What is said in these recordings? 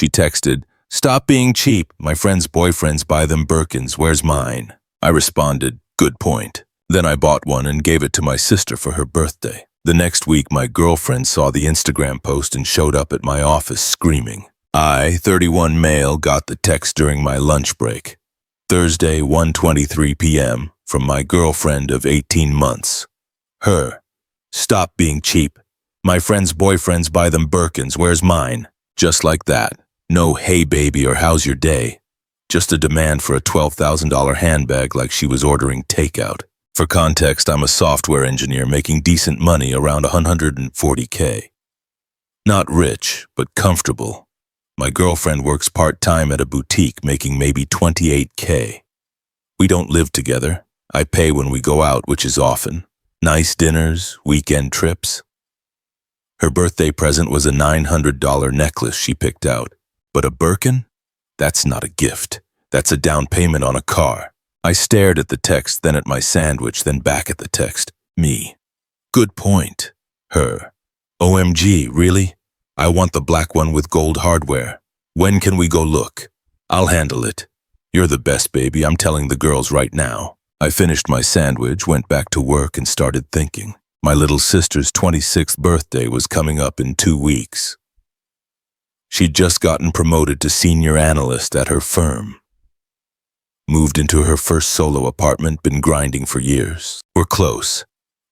She texted, "Stop being cheap. My friends' boyfriends buy them Birkins. Where's mine?" I responded, "Good point." Then I bought one and gave it to my sister for her birthday. The next week, my girlfriend saw the Instagram post and showed up at my office screaming. I, 31 male, got the text during my lunch break. Thursday, 1:23 p.m., from my girlfriend of 18 months. Her, "Stop being cheap. My friends' boyfriends buy them Birkins. Where's mine?" Just like that. No "hey baby" or "how's your day?" Just a demand for a $12,000 handbag like she was ordering takeout. For context, I'm a software engineer making decent money around $140K. Not rich, but comfortable. My girlfriend works part-time at a boutique making maybe $28K. We don't live together. I pay when we go out, which is often. Nice dinners, weekend trips. Her birthday present was a $900 necklace she picked out. But a Birkin? That's not a gift. That's a down payment on a car. I stared at the text, then at my sandwich, then back at the text. Me. "Good point." Her. "OMG, really? I want the black one with gold hardware. When can we go look?" "I'll handle it." "You're the best, baby. I'm telling the girls right now." I finished my sandwich, went back to work, and started thinking. My little sister's 26th birthday was coming up in 2 weeks. She'd just gotten promoted to senior analyst at her firm. Moved into her first solo apartment, been grinding for years. We're close.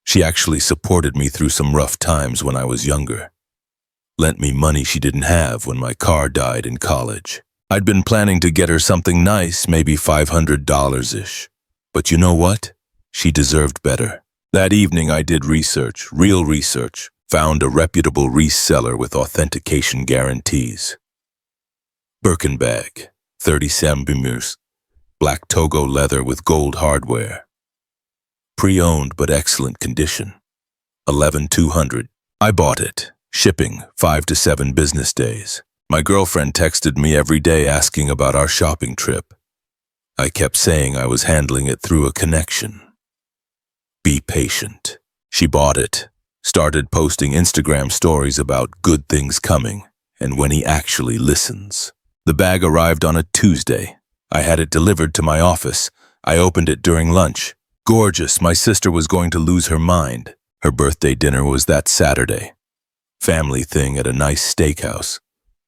She actually supported me through some rough times when I was younger. Lent me money she didn't have when my car died in college. I'd been planning to get her something nice, maybe $500-ish. But you know what? She deserved better. That evening I did research, real research, found a reputable reseller with authentication guarantees. Birkin bag, 30 centimeters, black Togo leather with gold hardware. Pre-owned but excellent condition. $11,200. I bought it. Shipping, 5 to 7 business days. My girlfriend texted me every day asking about our shopping trip. I kept saying I was handling it through a connection. Be patient. She bought it. Started posting Instagram stories about good things coming, and when he actually listens. The bag arrived on a Tuesday. I had it delivered to my office. I opened it during lunch. Gorgeous, my sister was going to lose her mind. Her birthday dinner was that Saturday. Family thing at a nice steakhouse.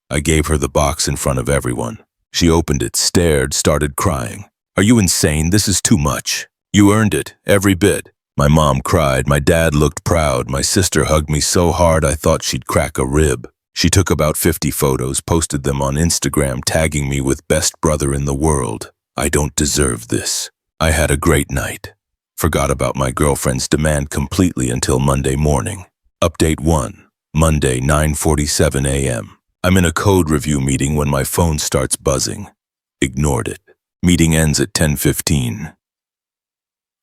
I gave her the box in front of everyone. She opened it, stared, started crying. "Are you insane? This is too much. You earned it, every bit." My mom cried, my dad looked proud, my sister hugged me so hard I thought she'd crack a rib. She took about 50 photos, posted them on Instagram, tagging me with "best brother in the world." I don't deserve this. I had a great night. Forgot about my girlfriend's demand completely until Monday morning. Update 1, Monday, 9:47 a.m. I'm in a code review meeting when my phone starts buzzing. Ignored it. Meeting ends at 10:15.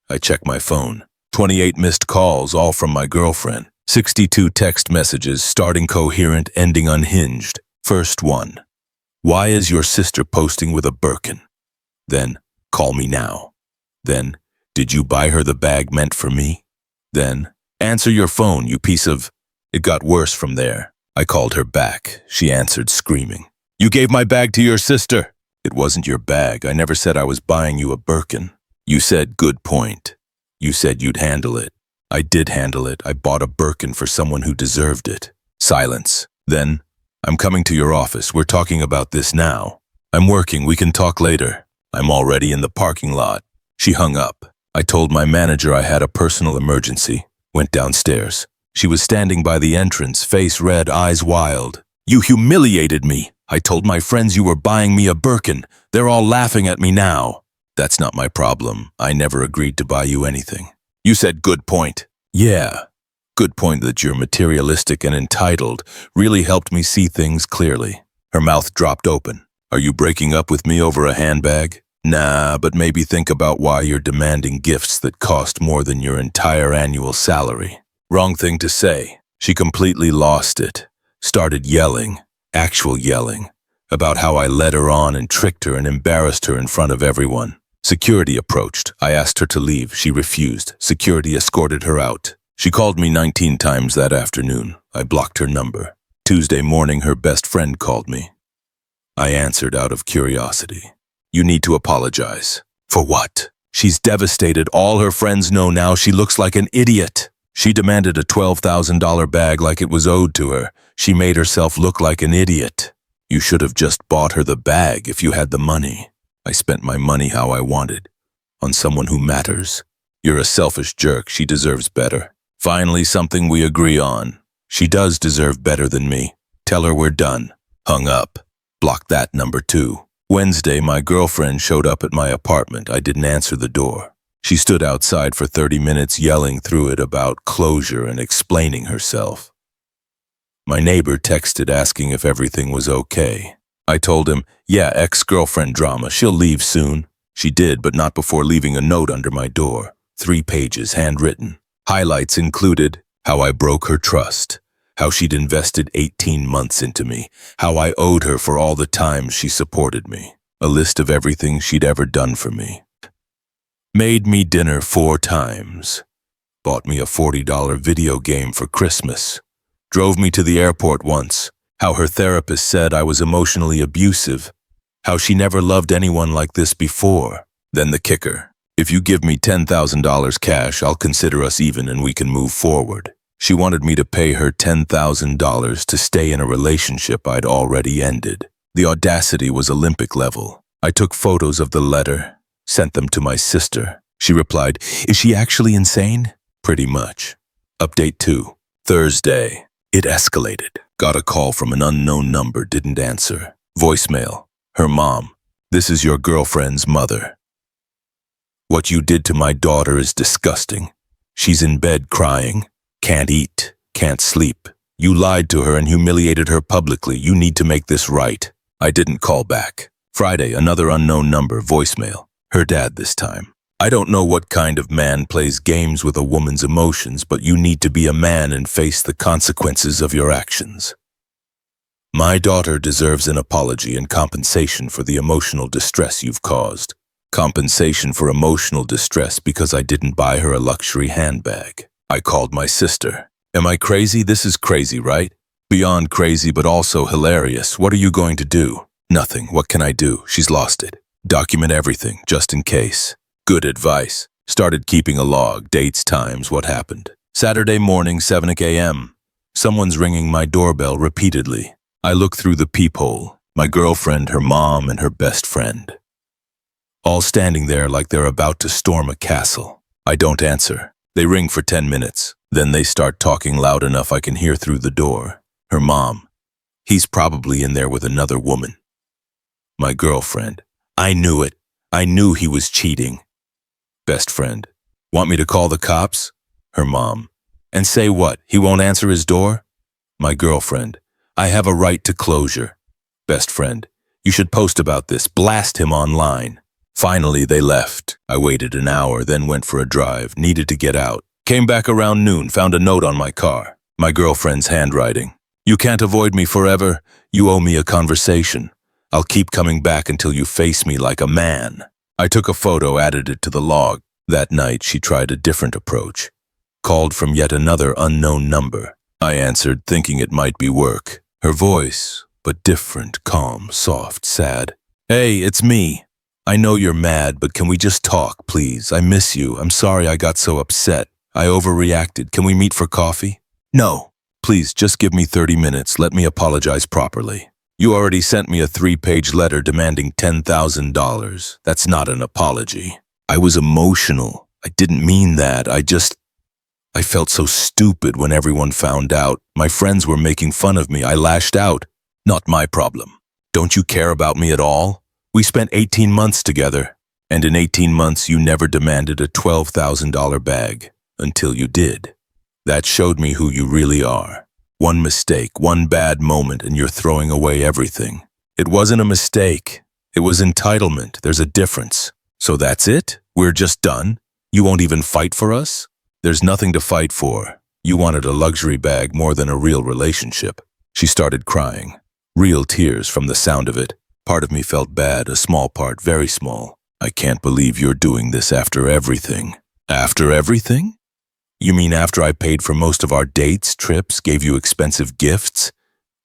I check my phone. 28 missed calls, all from my girlfriend. 62 text messages, starting coherent, ending unhinged. First one. "Why is your sister posting with a Birkin?" Then, "Call me now." Then, "Did you buy her the bag meant for me?" Then, "Answer your phone, you piece of..." It got worse from there. I called her back. She answered screaming. "You gave my bag to your sister." "It wasn't your bag. I never said I was buying you a Birkin." "You said, 'Good point.' You said you'd handle it." "I did handle it. I bought a Birkin for someone who deserved it." Silence. Then, "I'm coming to your office. We're talking about this now." "I'm working. We can talk later." "I'm already in the parking lot." She hung up. I told my manager I had a personal emergency. Went downstairs. She was standing by the entrance, face red, eyes wild. "You humiliated me. I told my friends you were buying me a Birkin. They're all laughing at me now." "That's not my problem. I never agreed to buy you anything." "You said 'good point.'" "Yeah. Good point that you're materialistic and entitled really helped me see things clearly." Her mouth dropped open. "Are you breaking up with me over a handbag?" "Nah, but maybe think about why you're demanding gifts that cost more than your entire annual salary." Wrong thing to say. She completely lost it. Started yelling, actual yelling, about how I led her on and tricked her and embarrassed her in front of everyone. Security approached. I asked her to leave. She refused. Security escorted her out. She called me 19 times that afternoon. I blocked her number. Tuesday morning, her best friend called me. I answered out of curiosity. You need to apologize. For what? She's devastated. All her friends know now she looks like an idiot. She demanded a $12,000 bag like it was owed to her. She made herself look like an idiot. You should have just bought her the bag if you had the money. I spent my money how I wanted. On someone who matters. You're a selfish jerk. She deserves better. Finally, something we agree on. She does deserve better than me. Tell her we're done. Hung up. Block that number 2. Wednesday, my girlfriend showed up at my apartment. I didn't answer the door. She stood outside for 30 minutes yelling through it about closure and explaining herself. My neighbor texted asking if everything was okay. I told him, yeah, ex-girlfriend drama, she'll leave soon. She did, but not before leaving a note under my door. 3 pages, handwritten. Highlights included how I broke her trust, how she'd invested 18 months into me, how I owed her for all the times she supported me, a list of everything she'd ever done for me. Made me dinner 4 times, bought me a $40 video game for Christmas, drove me to the airport once, how her therapist said I was emotionally abusive, how she never loved anyone like this before. Then the kicker. If you give me $10,000 cash, I'll consider us even and we can move forward. She wanted me to pay her $10,000 to stay in a relationship I'd already ended. The audacity was Olympic level. I took photos of the letter, sent them to my sister. She replied, "Is she actually insane?" Pretty much. Update 2. Thursday. It escalated. Got a call from an unknown number, didn't answer. Voicemail. Her mom. "This is your girlfriend's mother. What you did to my daughter is disgusting. She's in bed crying. Can't eat, can't sleep. You lied to her and humiliated her publicly. You need to make this right." I didn't call back. Friday, another unknown number, voicemail. Her dad this time. "I don't know what kind of man plays games with a woman's emotions, but you need to be a man and face the consequences of your actions. My daughter deserves an apology and compensation for the emotional distress you've caused. Compensation for emotional distress because I didn't buy her a luxury handbag." I called my sister. "Am I crazy? This is crazy, right? Beyond crazy, but also hilarious. What are you going to do?" "Nothing. What can I do? She's lost it. Document everything, just in case." Good advice. Started keeping a log, dates, times, what happened. Saturday morning, 7 a.m. Someone's ringing my doorbell repeatedly. I look through the peephole. My girlfriend, her mom, and her best friend. All standing there like they're about to storm a castle. I don't answer. They ring for 10 minutes. Then they start talking loud enough I can hear through the door. Her mom. "He's probably in there with another woman." My girlfriend. "I knew it. I knew he was cheating." Best friend. "Want me to call the cops?" Her mom. "And say what? He won't answer his door?" My girlfriend. "I have a right to closure." Best friend. "You should post about this. Blast him online." Finally, they left. I waited an hour, then went for a drive, needed to get out. Came back around noon, found a note on my car. My girlfriend's handwriting. "You can't avoid me forever. You owe me a conversation. I'll keep coming back until you face me like a man." I took a photo, added it to the log. That night, she tried a different approach. Called from yet another unknown number. I answered, thinking it might be work. Her voice, but different, calm, soft, sad. "Hey, it's me. I know you're mad, but can we just talk, please? I miss you. I'm sorry I got so upset. I overreacted. Can we meet for coffee?" "No. Please, just give me 30 minutes. Let me apologize properly. You already sent me a 3-page letter demanding $10,000. That's not an apology. I was emotional. I didn't mean that. I felt so stupid when everyone found out. My friends were making fun of me. I lashed out. Not my problem. Don't you care about me at all? We spent 18 months together, and in 18 months you never demanded a $12,000 bag, until you did. That showed me who you really are. One mistake, one bad moment, and you're throwing away everything. It wasn't a mistake. It was entitlement. There's a difference. So that's it? We're just done? You won't even fight for us? There's nothing to fight for. You wanted a luxury bag more than a real relationship." She started crying. Real tears from the sound of it. Part of me felt bad, a small part, very small. "I can't believe you're doing this after everything." "After everything? You mean after I paid for most of our dates, trips, gave you expensive gifts,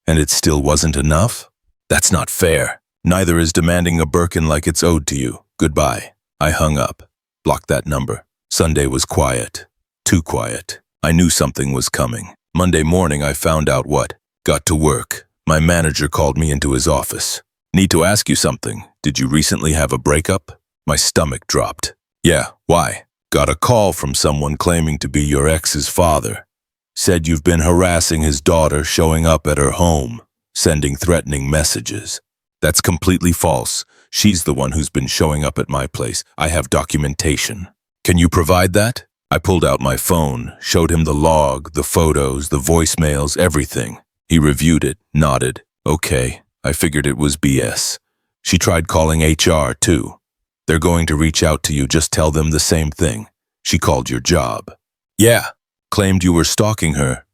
and it still wasn't enough? That's not fair." Neither is demanding a Birkin like it's owed to you. Goodbye. I hung up. Blocked that number. Sunday was quiet. Too quiet. I knew something was coming. Monday morning I found out what. Got to work. My manager called me into his office. Need to ask you something. Did you recently have a breakup? My stomach dropped. Yeah, why? Got a call from someone claiming to be your ex's father. Said you've been harassing his daughter, showing up at her home, sending threatening messages. That's completely false. She's the one who's been showing up at my place. I have documentation. Can you provide that? I pulled out my phone, showed him the log, the photos, the voicemails, everything. He reviewed it, nodded. Okay, I figured it was BS. She tried calling HR too. They're going to reach out to you, just tell them the same thing. She called your job. Yeah, claimed you were stalking her.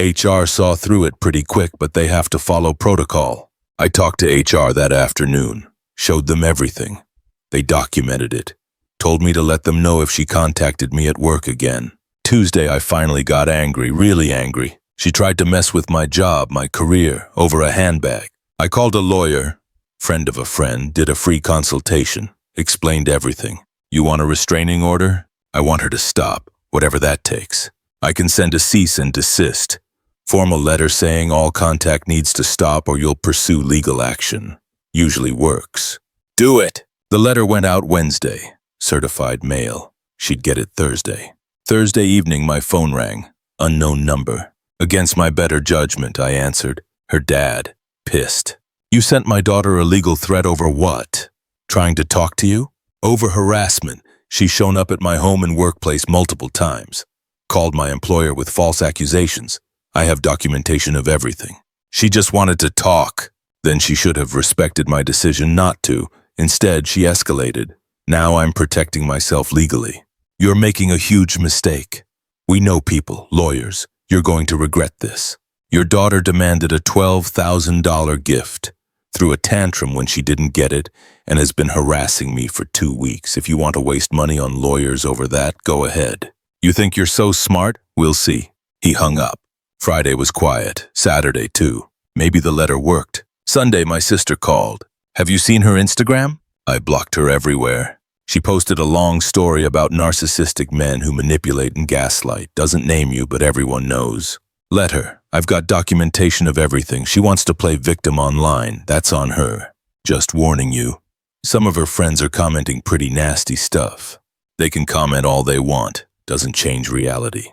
HR saw through it pretty quick, but they have to follow protocol. I talked to HR that afternoon, showed them everything. They documented it. Told me to let them know if she contacted me at work again. Tuesday I finally got angry, really angry. She tried to mess with my job, my career, over a handbag. I called a lawyer, friend of a friend, did a free consultation, explained everything. You want a restraining order? I want her to stop, whatever that takes. I can send a cease and desist. Formal letter saying all contact needs to stop or you'll pursue legal action. Usually works. Do it! The letter went out Wednesday. Certified mail. She'd get it Thursday. Thursday evening my phone rang. Unknown number. Against my better judgment, I answered. Her dad. Pissed. You sent my daughter a legal threat over what? Trying to talk to you? Over harassment. She's shown up at my home and workplace multiple times. Called my employer with false accusations. I have documentation of everything. She just wanted to talk. Then she should have respected my decision not to. Instead, she escalated. Now I'm protecting myself legally. You're making a huge mistake. We know people, lawyers. You're going to regret this. Your daughter demanded a $12,000 gift, threw a tantrum when she didn't get it, and has been harassing me for 2 weeks. If you want to waste money on lawyers over that, go ahead. You think you're so smart? We'll see. He hung up. Friday was quiet. Saturday, too. Maybe the letter worked. Sunday, my sister called. Have you seen her Instagram? I blocked her everywhere. She posted a long story about narcissistic men who manipulate and gaslight. Doesn't name you, but everyone knows. Let her. I've got documentation of everything. She wants to play victim online. That's on her. Just warning you. Some of her friends are commenting pretty nasty stuff. They can comment all they want. Doesn't change reality.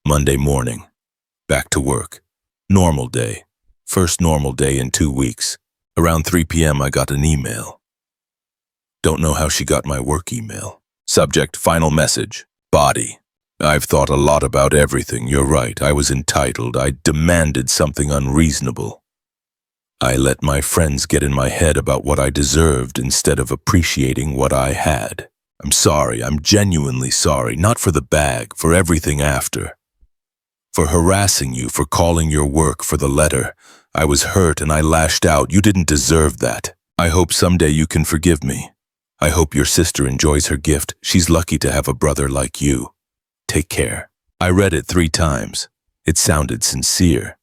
Monday morning. Back to work. Normal day. First normal day in 2 weeks. Around 3 p.m. I got an email. Don't know how she got my work email. Subject, final message. Body. I've thought a lot about everything. You're right. I was entitled. I demanded something unreasonable. I let my friends get in my head about what I deserved instead of appreciating what I had. I'm sorry. I'm genuinely sorry. Not for the bag, for everything after. For harassing you, for calling your work, for the letter. I was hurt and I lashed out. You didn't deserve that. I hope someday you can forgive me. I hope your sister enjoys her gift. She's lucky to have a brother like you. Take care. I read it 3 times. It sounded sincere.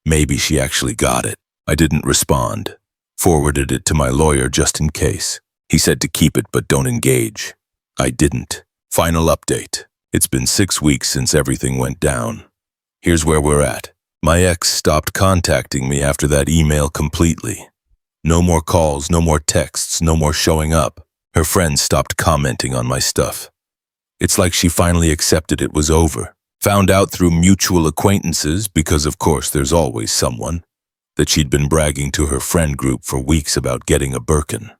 Maybe she actually got it. I didn't respond. Forwarded it to my lawyer just in case. He said to keep it but don't engage. I didn't. Final update. It's been 6 weeks since everything went down. Here's where we're at. My ex stopped contacting me after that email completely. No more calls, no more texts, no more showing up. Her friends stopped commenting on my stuff. It's like she finally accepted it was over. Found out through mutual acquaintances, because of course there's always someone, that she'd been bragging to her friend group for weeks about getting a Birkin.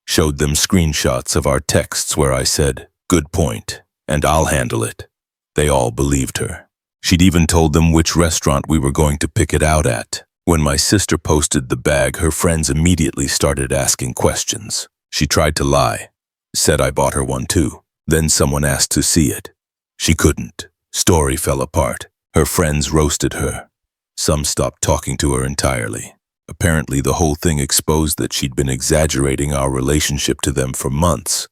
Showed them screenshots of our texts where I said, "Good point, and I'll handle it." They all believed her. She'd even told them which restaurant we were going to pick it out at. When my sister posted the bag, her friends immediately started asking questions. She tried to lie. Said I bought her one too. Then someone asked to see it. She couldn't. Story fell apart. Her friends roasted her. Some stopped talking to her entirely. Apparently the whole thing exposed that she'd been exaggerating our relationship to them for months.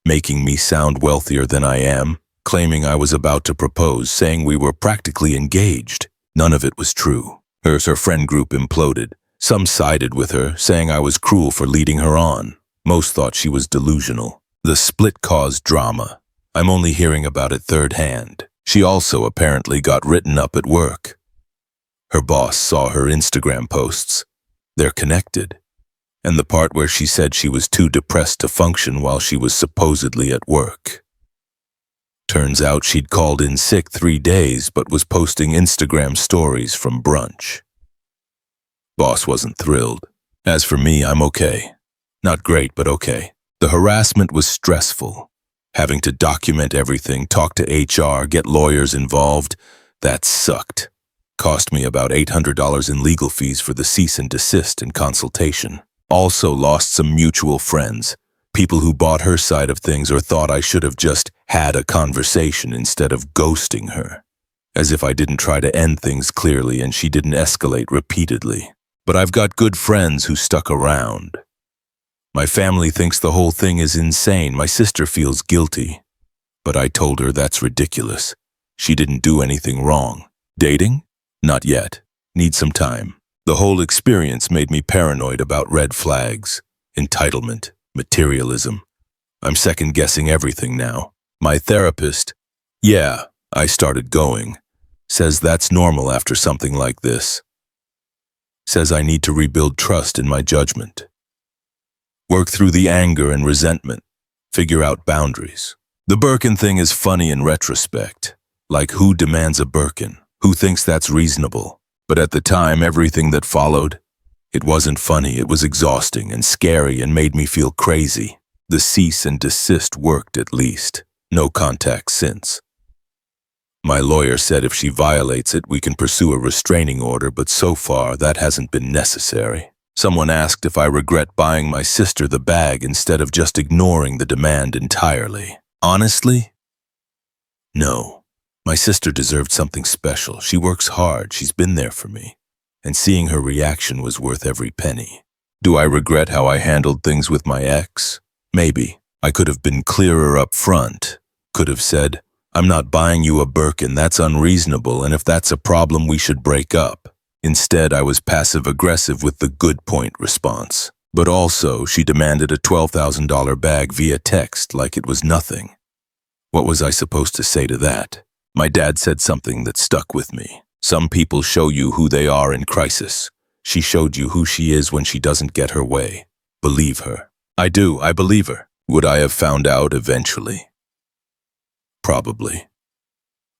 Making me sound wealthier than I am, claiming I was about to propose, saying we were practically engaged. None of it was true. Her friend group imploded. Some sided with her, saying I was cruel for leading her on. Most thought she was delusional. The split caused drama. I'm only hearing about it third hand. She also apparently got written up at work. Her boss saw her Instagram posts. They're connected. And the part where she said she was too depressed to function while she was supposedly at work. Turns out she'd called in sick 3 days but was posting Instagram stories from brunch. Boss wasn't thrilled. As for me, I'm okay. Not great, but okay. The harassment was stressful. Having to document everything, talk to HR, get lawyers involved, that sucked. Cost me about $800 in legal fees for the cease and desist and consultation. Also lost some mutual friends, people who bought her side of things or thought I should have just had a conversation instead of ghosting her. As if I didn't try to end things clearly and she didn't escalate repeatedly. But I've got good friends who stuck around. My family thinks the whole thing is insane. My sister feels guilty. But I told her that's ridiculous. She didn't do anything wrong. Dating? Not yet. Need some time. The whole experience made me paranoid about red flags, entitlement, materialism. I'm second-guessing everything now. My therapist, I started going, says that's normal after something like this. Says I need to rebuild trust in my judgment. Work through the anger and resentment. Figure out boundaries. The Birkin thing is funny in retrospect. Like, who demands a Birkin? Who thinks that's reasonable? But at the time, everything that followed, it wasn't funny. It was exhausting and scary and made me feel crazy. The cease and desist worked at least. No contact since. My lawyer said if she violates it, we can pursue a restraining order, but so far that hasn't been necessary. Someone asked if I regret buying my sister the bag instead of just ignoring the demand entirely. Honestly? No. My sister deserved something special. She works hard. She's been there for me. And seeing her reaction was worth every penny. Do I regret how I handled things with my ex? Maybe. I could have been clearer up front. Could have said, I'm not buying you a Birkin, that's unreasonable, and if that's a problem, we should break up. Instead, I was passive-aggressive with the good point response. But also, she demanded a $12,000 bag via text like it was nothing. What was I supposed to say to that? My dad said something that stuck with me. Some people show you who they are in crisis. She showed you who she is when she doesn't get her way. Believe her. I do, I believe her. Would I have found out eventually? Probably.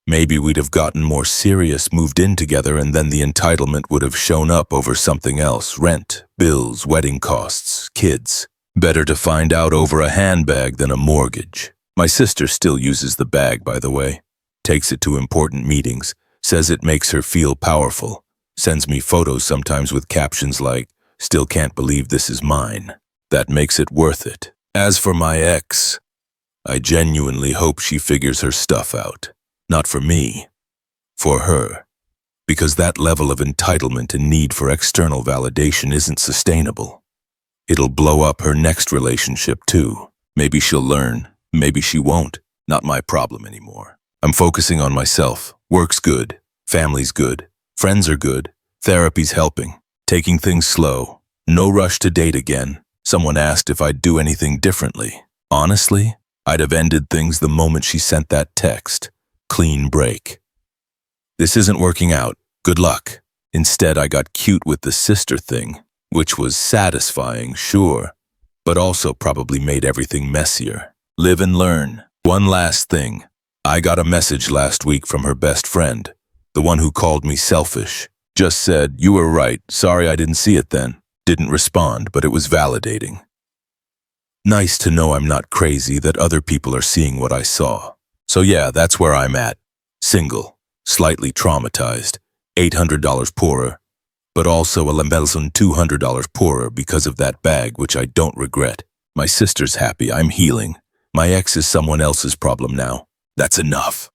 Maybe we'd have gotten more serious, moved in together, and then the entitlement would have shown up over something else. Rent, bills, wedding costs, kids. Better to find out over a handbag than a mortgage. My sister still uses the bag, by the way. Takes it to important meetings. Says it makes her feel powerful. Sends me photos sometimes with captions like, "Still can't believe this is mine." That makes it worth it. As for my ex, I genuinely hope she figures her stuff out. Not for me, for her. Because that level of entitlement and need for external validation isn't sustainable. It'll blow up her next relationship too. Maybe she'll learn, maybe she won't. Not my problem anymore. I'm focusing on myself. Work's good, family's good, friends are good, therapy's helping. Taking things slow, no rush to date again. Someone asked if I'd do anything differently. Honestly, I'd have ended things the moment she sent that text. Clean break. This isn't working out. Good luck. Instead, I got cute with the sister thing, which was satisfying, sure, but also probably made everything messier. Live and learn. One last thing. I got a message last week from her best friend, the one who called me selfish. Just said, "You were right. Sorry I didn't see it then." Didn't respond, but it was validating. Nice to know I'm not crazy, that other people are seeing what I saw. So yeah, that's where I'm at. Single, slightly traumatized, $800 poorer, but also $200 poorer because of that bag, which I don't regret. My sister's happy, I'm healing. My ex is someone else's problem now. That's enough.